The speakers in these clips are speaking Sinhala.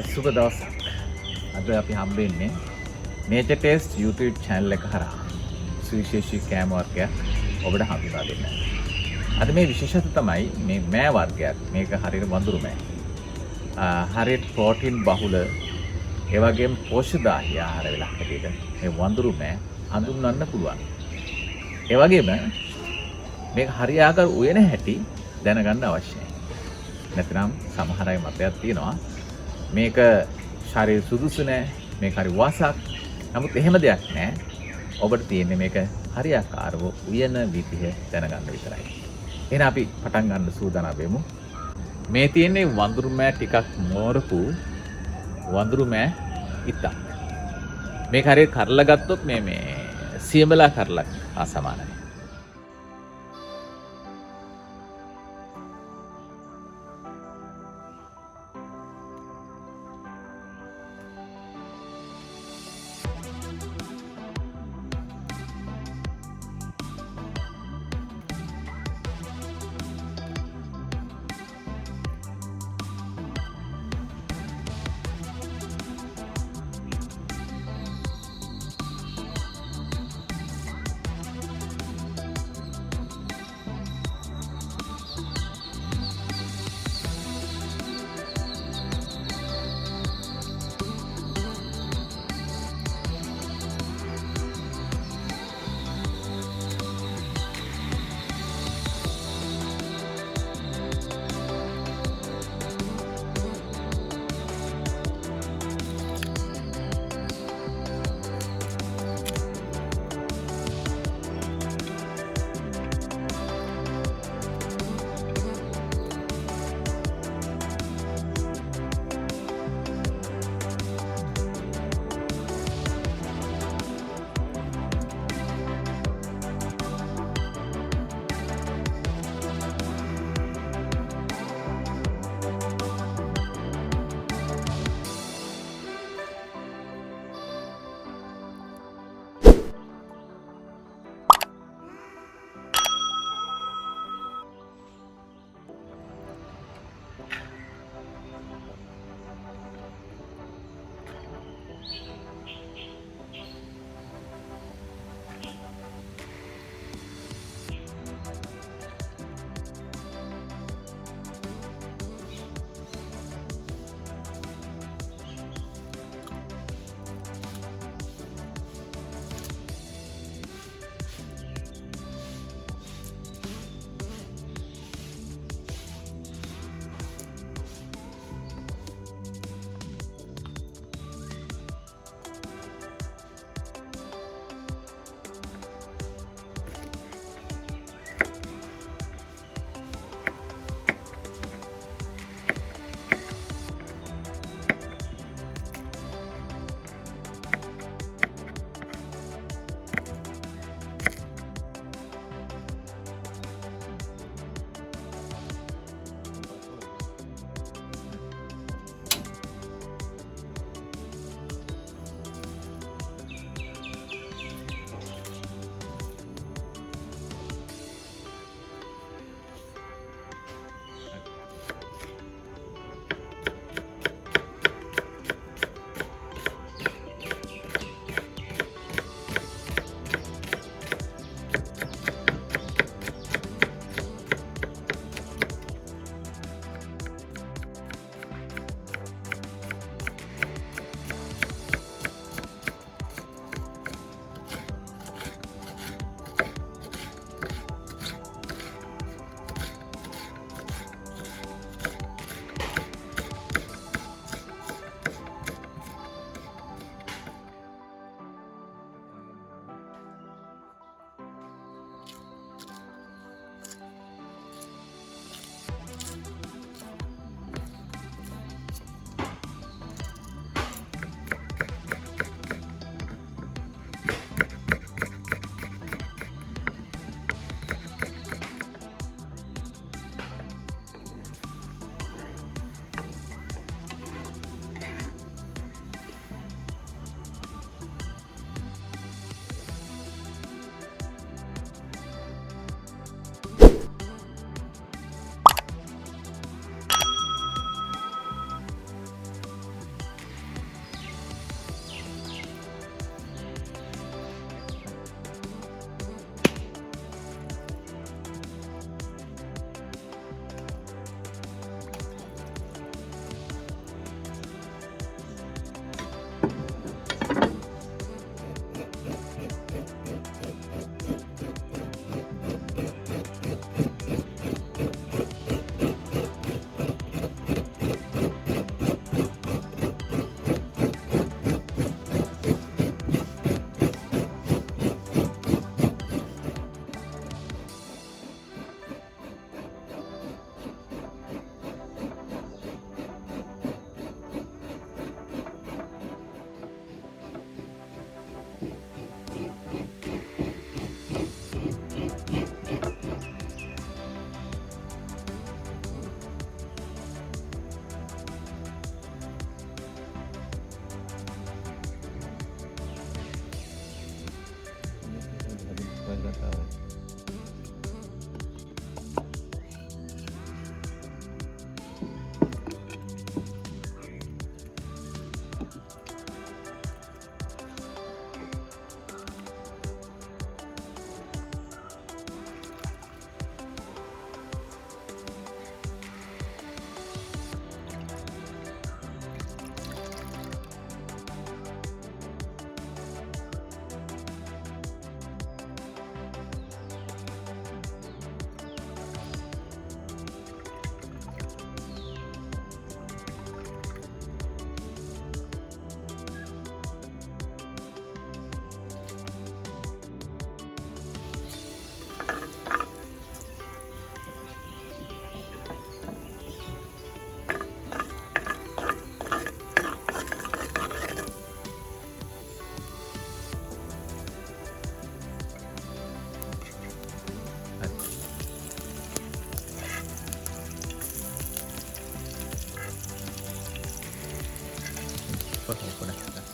සුබ දවසක්. අද අපි හම්බෙන්නේ Nature Taste YouTube channel එක හරහා සුවිශේෂී කෑම වර්ගයක් ඔබට හඳුනා දෙන්න. අද මේ විශේෂත්වය තමයි මේ මෑ වර්ගයක්. මේක හරියට වඳුරු මෑ. හරියට ප්‍රෝටීන් බහුල ඒ වගේම පෝෂ්‍යදායී ආහාර වේලක් හැටියට මේ වඳුරු මෑ හඳුන්වන්න පුළුවන්. ඒ වගේම මේක හරියාකාර උයන හැටි දැනගන්න අවශ්‍යයි. නැත්නම් සමහර අය මතයක් තියෙනවා මේක ශරීර සුදුසු නෑ, මේක හරි වාසක්. නමුත් එහෙම දෙයක් නෑ. ඔබට තියෙන්නේ මේක හරියාකාරව උයන විදිහ දැනගන්න විතරයි. එහෙනම් අපි පටන් ගන්න සූදානම් වෙමු. මේ තියෙන්නේ වඳුරු මෑ ටිකක් මෝරපු වඳුරු මෑ ඉතක්. මේක හරියට කරලා ගත්තොත් මේ සියඹලා කරලා සමානයි. Potong ko na siya.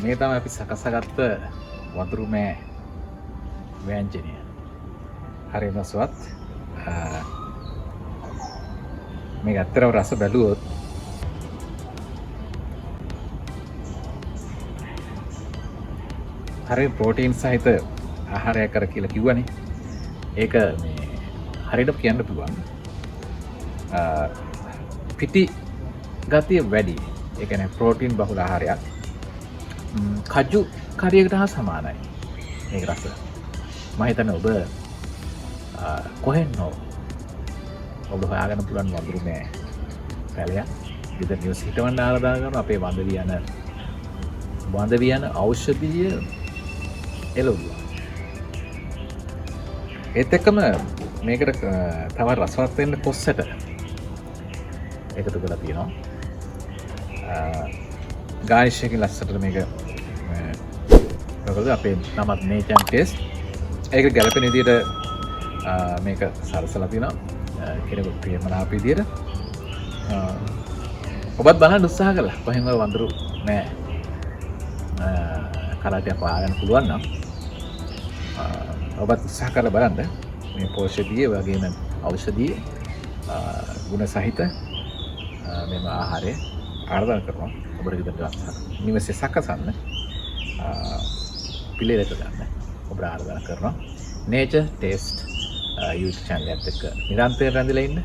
මේ තමයි අපි සකසගත්ත වතුරු මෑ ව්‍යංජනය. හරිම ස්වත්. මේක ඇත්තටම රස බැලුවොත් හරි ප්‍රෝටීන් සහිත ආහාරයක් කර කියලා කිව්වනේ. ඒක මේ හරියට කියන්න පුළුවන්. පිටි ගතිය වැඩි. ඒ කියන්නේ ප්‍රෝටීන් බහුල ආහාරයක්. කජු කරියකට හා සමානයි මේක රස. මම හිතන්නේ ඔබ කොහෙන් හෝ ඔබ හොයාගන්න පුළුවන් වඳුරු මෑ පැලයක් ගෙදර නිවස හිටවන්න ආරාධනා කරනවා. අපේ වඳ වියන ඖෂධීය එළවලු. ඒත් එක්කම මේකට තව රසවත් වෙන්න කොස්සට එකතු කරලා තියෙනවා. ගානිෂ් එකකින් ලස්සට මේක මොකද අපේ නමත් නේචන් ටේස්ට් ඒක ගැලපෙන විදිහට මේක සරසලා තියෙනවා කෙනෙකුට ප්‍රියමනාප විදිහට. ඔබත් බලන්න උත්සාහ කළා කොහෙන්ද වඳුරු නෑ කරාටියක් හොයාගන්න පුළුවන් නම් ඔබත් උත්සාහ කරලා බලන්න. මේ පෝෂ්‍යදීය වගේම ඖෂධීය ගුණ සහිත මෙම ආහාරය ආරාධනා කරනවා ඔබට ගෙදරට නිවසේ සකසන්න පිළිවෙලට ගන්න ඔබට ආරාධනා කරනවා. නේචර් ටේස්ට් YouTube channel එකත් එක්ක නිරන්තරයෙන් රැඳිලා ඉන්න.